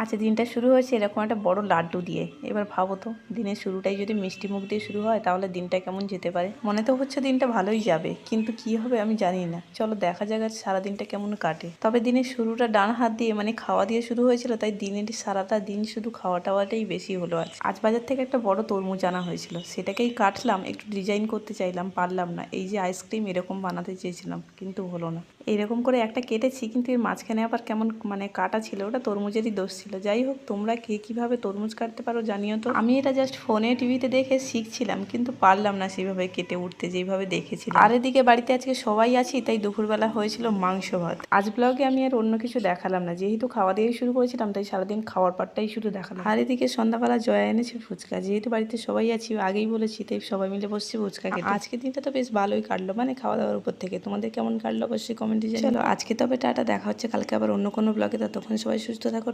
আজকে দিনটা শুরু হয়েছে এরকম একটা বড় লাড্ডু দিয়ে। এবার ভাবো তো, দিনের শুরুটাই যদি মিষ্টি মুখ দিয়ে শুরু হয় তাহলে দিনটা কেমন যেতে পারে। মনে তো হচ্ছে দিনটা ভালোই যাবে, কিন্তু কি হবে আমি জানি না। চলো দেখা যাক আজ সারাদিনটা কেমন কাটে। তবে দিনের শুরুটা ডান হাত দিয়ে মানে খাওয়া দিয়ে শুরু হয়েছিল, তাই দিনের সারাটা দিন শুধু খাওয়া টাওয়াটাই বেশি হলো। আজ বাজার থেকে একটা বড় তরমুজ আনা হয়েছিল, সেটাকেই কাটলাম, একটু ডিজাইন করতে চাইলাম, পারলাম না। এই যে আইসক্রিম এরকম বানাতে চেয়েছিলাম কিন্তু হলো না। এইরকম করে একটা কেটেছি, কিন্তু এর মাঝখানে আবার কেমন মানে কাটা ছিল, ওটা তরমুজেরই দোষ ছিল। যাই হোক, তোমরা কে কীভাবে তরমুজ কাটতে পারো জানিও তো। আমি এটা জাস্ট ফোনে টিভিতে দেখে শিখছিলাম, কিন্তু পারলাম না সেভাবে কেটে উঠতে যেভাবে দেখেছিলাম। আর এদিকে বাড়িতে আজকে সবাই আছি, তাই দুপুরবেলা হয়েছিল মাংস ভাত। আজ ব্লগে আমি আর অন্য কিছু দেখালাম না, যেহেতু খাওয়া দিয়েই শুরু করেছিলাম, তাই সারাদিন খাওয়ার পাটটাই শুধু দেখালাম। আর এদিকে সন্ধ্যাবেলা জয়া এনেছে ফুচকা, যেহেতু বাড়িতে সবাই আছি আগেই বলেছি, তাই সবাই মিলে বসছি ফুচকা খেতে। আজকে দিনটা তো বেশ ভালোই কাটলো, মানে খাওয়া দাওয়ার উপর থেকে। তোমাদের কেমন কাটলো অবশ্যই কমেন্টে জানিও। চলো আজকে তবে টাটা, দেখা হচ্ছে কালকে আবার অন্য কোনো ব্লগে। ততক্ষণ সবাই সুস্থ থাকো।